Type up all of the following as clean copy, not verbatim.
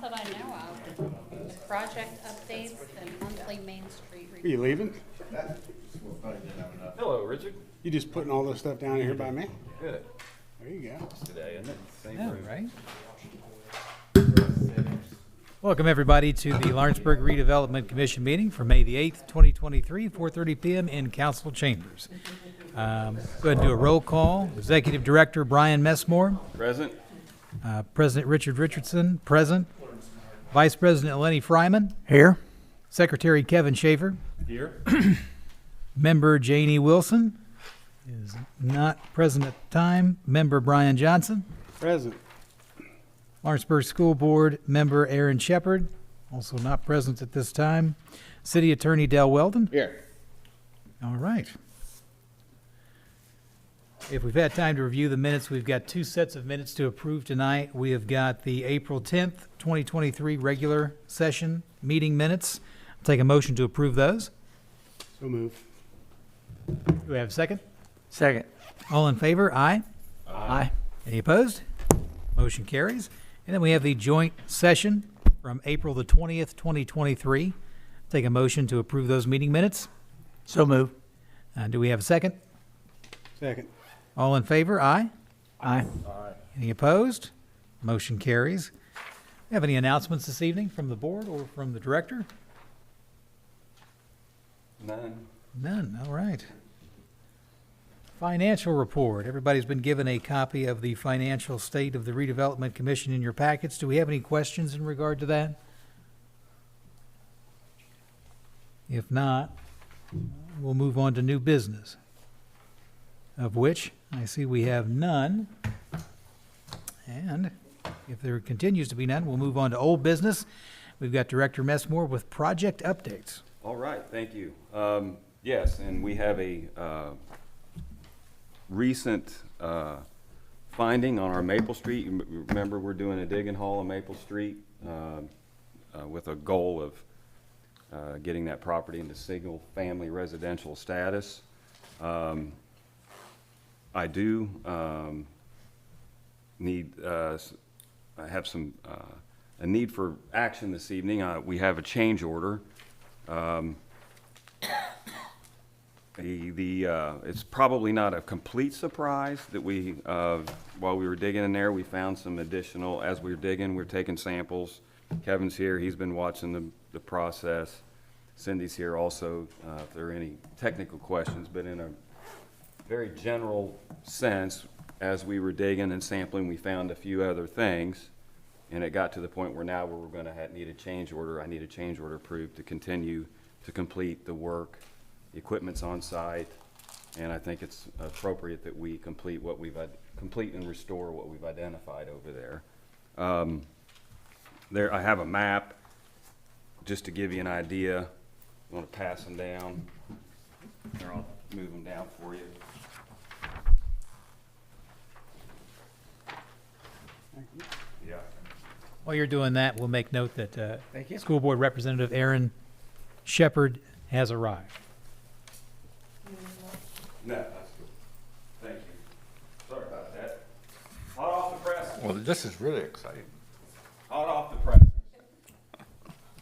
that I know of. The project updates and monthly Main Street Are you leaving? Hello, Richard. You just putting all this stuff down here by me? Good. There you go. Today, isn't it? Same Yeah, room. right. Welcome, everybody, to the Lawrenceburg Redevelopment Commission meeting for May the 8th, 2023, 4:30 p.m. in council chambers. Go ahead and do a roll call. Executive Director Brian Messmore, Present. President Richard Richardson, present. Vice President Lenny Fryman, Here. Secretary Kevin Schaefer, Here. Member Janie Wilson is not present at the time. Member Brian Johnson. Present. Lawrenceburg School Board Member Aaron Shepard, also not present at this time. City Attorney Del Weldon. Here. All right. If we've had time to review the minutes, we've got two sets of minutes to approve tonight. We have got the April 10th, 2023 regular session meeting minutes. I'll take a motion to approve those. So move. Do we have a second? Second. All in favor? Aye. Aye. Any opposed? Motion carries. And then we have the joint session from April the 20th, 2023. Take a motion to approve those meeting minutes. So move. Do we have a second? Second. All in favor? Aye. Aye. Any opposed? Motion carries. Have any announcements this evening from the board or from the director? None. None. All right. Financial report. Everybody's been given a copy of the financial state of the Redevelopment Commission in your packets. Do we have any questions in regard to that? If not, we'll move on to new business, of which I see we have none. And if there continues to be none, we'll move on to old business. We've got Director Messmore with project updates. All right, thank you. Yes, and we have a recent finding on our Maple Street. You remember, we're doing a dig and haul on Maple Street with a goal of getting that property into single-family residential status. I do need, I have some, a need for action this evening. We have a change order. It's probably not a complete surprise that we, while we were digging in there, we found some additional, as we were digging, we're taking samples. Kevin's here, he's been watching the process. Cindy's here also, if there are any technical questions, but in a very general sense, as we were digging and sampling, we found a few other things, and it got to the point where now we're going to need a change order. I need a change order approved to continue to complete the work. The equipment's on site, and I think it's appropriate that we complete and restore what we've identified over there. There, I have a map just to give you an idea. I want to pass them down, or I'll move them down for you. Yeah. While you're doing that, we'll make note that Thank you. School Board Representative Aaron Shepard has arrived. No, that's good. Thank you. Sorry about that. Hot off the press. Well, this is really exciting. Hot off the press.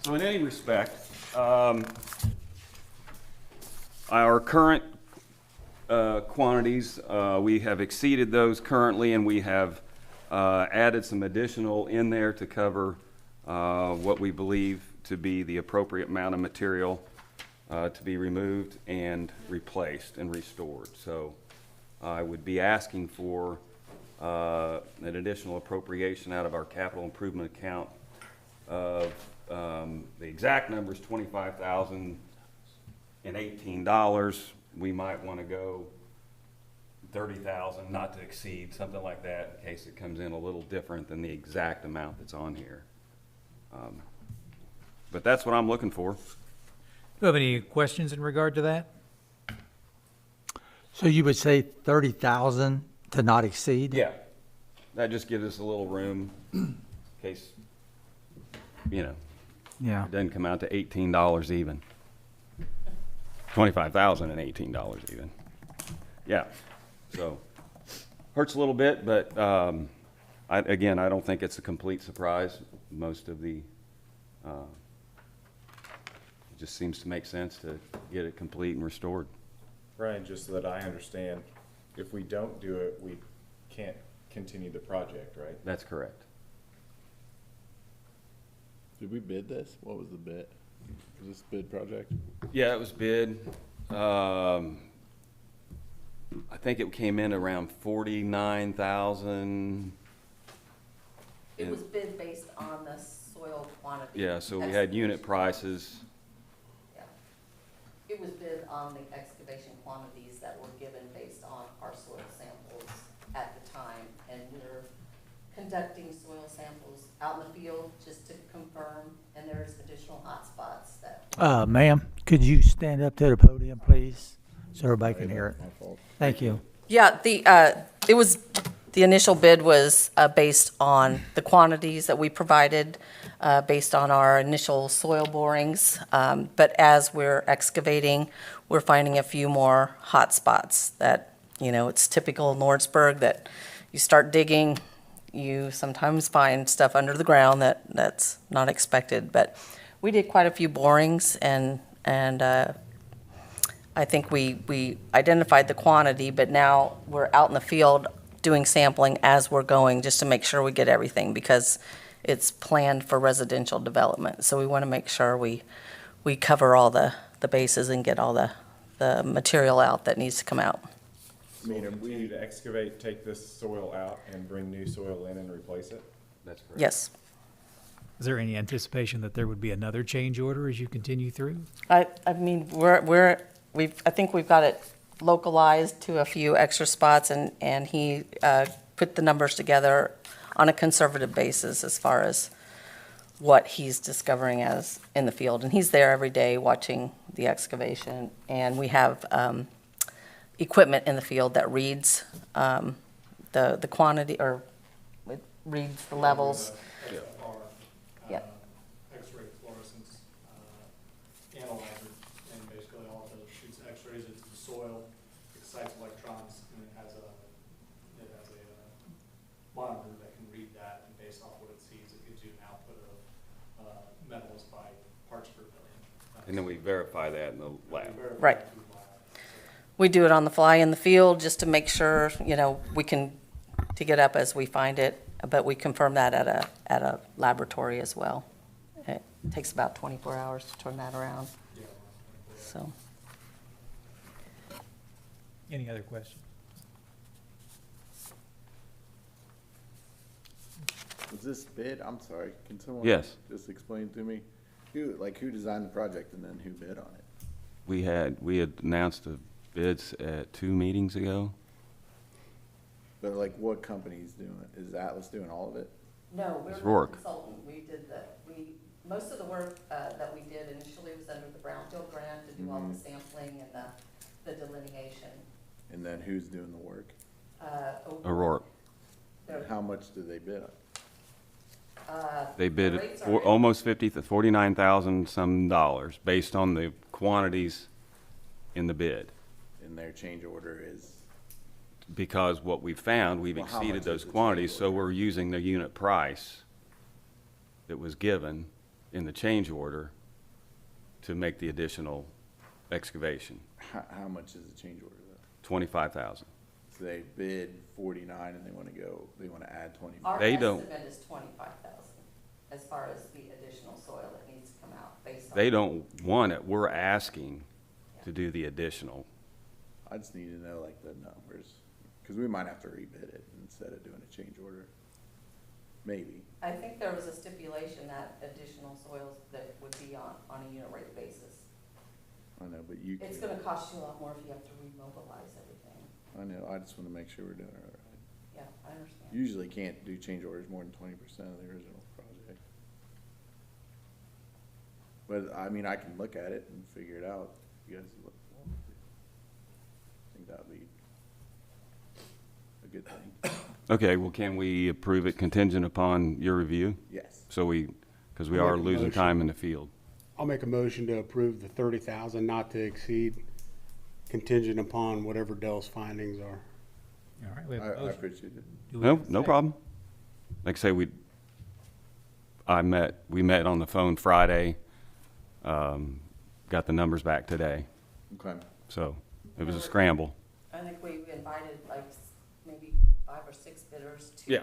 So in any respect, our current quantities, we have exceeded those currently, and we have added some additional in there to cover what we believe to be the appropriate amount of material to be removed and replaced and restored. So I would be asking for an additional appropriation out of our capital improvement account of the exact number is $25,018. We might want to go $30,000, not to exceed, something like that, in case it comes in a little different than the exact amount that's on here. But that's what I'm looking for. Do you have any questions in regard to that? So you would say 30,000 to not exceed? Yeah, that just gives us a little room in case, you know, Yeah. it doesn't come out to $18 even. $25,018 even. Yeah, so hurts a little bit, but again, I don't think it's a complete surprise. most of the, it just seems to make sense to get it complete and restored. Brian, just so that I understand, if we don't do it, we can't continue the project, right? That's correct. Did we bid this? What was the bid? Was this bid project? Yeah, it was bid. I think it came in around 49,000. It was bid based on the soil quantity. Yeah, so we had unit prices. Yeah. It was bid on the excavation quantities that were given based on our soil samples at the time. And we're conducting soil samples out in the field just to confirm, and there's additional hot spots that. Ma'am, could you stand up to the podium, please, so everybody can hear it? My fault. Thank you. Yeah, the initial bid was based on the quantities that we provided, based on our initial soil borings. But as we're excavating, we're finding a few more hot spots that, it's typical in Lawrenceburg that you start digging, you sometimes find stuff under the ground that's not expected. But we did quite a few borings, and I think we identified the quantity, but now we're out in the field doing sampling as we're going, just to make sure we get everything, because it's planned for residential development. So we want to make sure we cover all the bases and get all the material out that needs to come out. So we'll continue to excavate, take this soil out, and bring new soil in and replace it? That's correct. Yes. Is there any anticipation that there would be another change order as you continue through? I mean, I think we've got it localized to a few extra spots, and he put the numbers together on a conservative basis as far as what he's discovering as in the field. And he's there every day watching the excavation, and we have equipment in the field that reads the quantity, or it reads the levels. Yeah. X-ray fluorescence analyzer, and basically all it does is shoots X-rays into the soil, excites electrons, and it has a monitor that can read that, and based off what it sees, it gives you an output of metals by parts per billion. And then we verify that in the lab. Right. We do it on the fly in the field just to make sure, we can dig it up as we find it, but we confirm that at a laboratory as well. It takes about 24 hours to turn that around, so. Any other questions? Was this bid? I'm sorry. Can someone Yes. just explain to me who designed the project and then who bid on it? We had announced the bids at 2 meetings ago. But like, what company's doing it? Is Atlas doing all of it? No, we're It's the Rourke. consultant. Most of the work that we did initially was under the Brownfield grant to do all the sampling and the delineation. And then who's doing the work? Aurora. And how much did they bid on? They bid The rates at are- almost 50 to 49,000 some dollars based on the quantities in the bid. And their change order is, Because what we found, we've Well, how exceeded much those is the quantities, change so order? we're using the unit price that was given in the change order to make the additional excavation, how much is the change order though? 25,000. So they bid 49 and they want to add 25. Our They don't- estimate is 25,000 as far as the additional soil that needs to come out based on. They don't want it, we're asking to do the additional. I just need to know like the numbers, because we might have to rebid it instead of doing a change order. Maybe. I think there was a stipulation that additional soils that would be on a unit rate basis. I know, but you It's can, gonna cost you a lot more if you have to remobilize everything. I know, I just want to make sure we're doing it right. Yeah, I understand. Usually can't do change orders more than 20% of the original project. But, I mean, I can look at it and figure it out. You guys want to. I think that'd be a good thing. Okay, well, can we approve it contingent upon your review? Yes. So because we I'll are make a losing motion. time in the field. I'll make a motion to approve the 30,000 not to exceed, contingent upon whatever Dell's findings are. All right, we have I a motion. appreciate it. Do we No, have a no second? problem. Like I say, we met on the phone Friday, got the numbers back today, Okay. so it was a scramble. I think we invited like maybe 5 or 6 bidders. Yeah.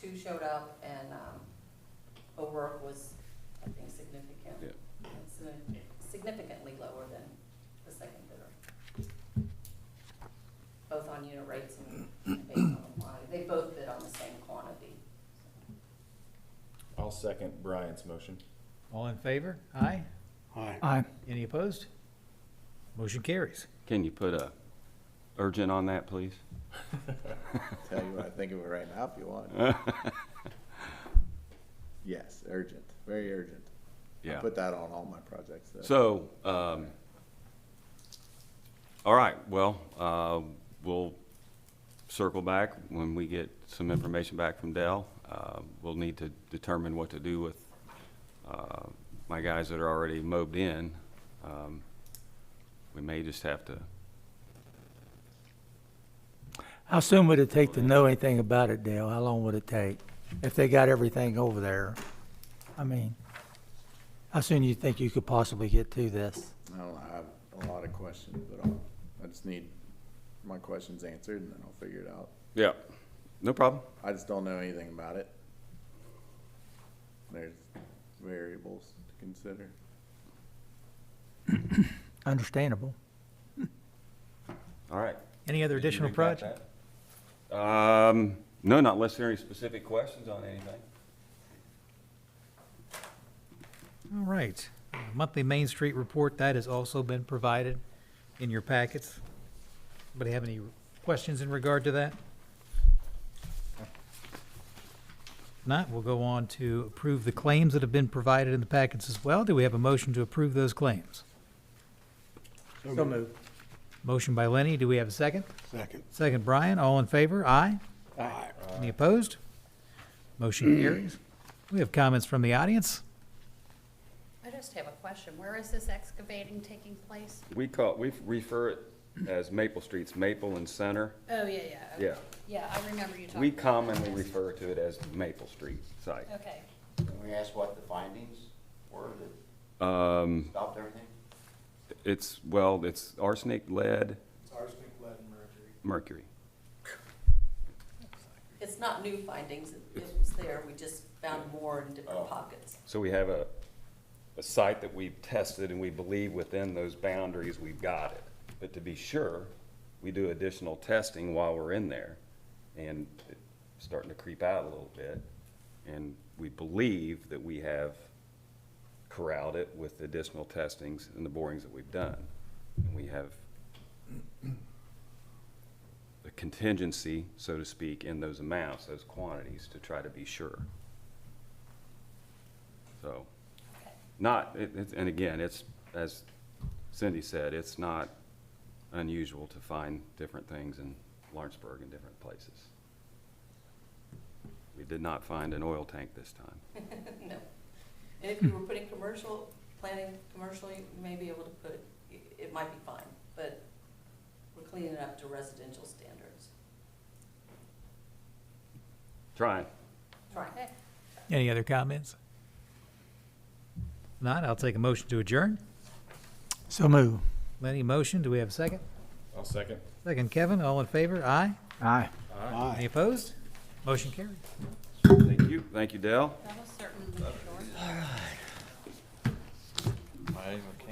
Two showed up, and the work was, I think, significant. Yeah. It's significantly lower than the second bidder, both on unit rates and based on the quantity. They both bid on the same quantity. I'll second Brian's motion. All in favor? Aye. Aye. Aye. Any opposed? Motion carries. Can you put a urgent on that, please? Tell you what I think of it right now if you want. Yes, urgent, very urgent. I Yeah. put that on all my projects. So, all right, well, we'll circle back when we get some information back from Dell. We'll need to determine what to do with my guys that are already mobbed in. We may just have to, How soon would it take to know anything about it, Dale? How long would it take? If they got everything over there? I mean, how soon do you think you could possibly get to this? I don't know, I have a lot of questions, but I just need my questions answered and then I'll figure it out. yeah, no problem. I just don't know anything about it. There's variables to consider. Understandable. All right. Any other additional You got projects? that? No, not unless there are any specific questions on anything. All right. Monthly Main Street report, that has also been provided in your packets. Anybody have any questions in regard to that? If not, we'll go on to approve the claims that have been provided in the packets as well. Do we have a motion to approve those claims? So moved. Motion by Lenny. Do we have a second? Second. Second, Brian. All in favor? Aye. Aye. Any opposed? Motion carries. We have comments from the audience. I just have a question. Where is this excavating taking place? We refer it as Maple Street's Maple and Center. Oh, yeah, yeah. Okay. Yeah. Yeah, I remember you talking. We about commonly this. refer to it as Maple Street site. Okay. Can we ask what the findings were that stopped everything? It's arsenic, lead, It's arsenic, lead, and mercury. mercury. It's not new findings. It was there. We just found more in different pockets. So we have a site that we've tested and we believe within those boundaries we've got it. But to be sure, we do additional testing while we're in there. And it's starting to creep out a little bit. And we believe that we have corralled it with the additional testings and the borings that we've done. And we have a contingency, so to speak, in those amounts, those quantities, to try to be sure. So, and again, it's, as Cindy said, it's not unusual to find different things in Lawrenceburg in different places. We did not find an oil tank this time. No. And if you were putting planning commercial, you may be able to put, it might be fine, but we're cleaning it up to residential standards. Trying. Try. Okay. Any other comments? If not, I'll take a motion to adjourn. So moved. Lenny, motion. Do we have a second? I'll second. Second, Kevin. All in favor? Aye. Aye. Aye. Any opposed? Motion carried. Thank you. Thank you, Dell. That was certainly short. I okay.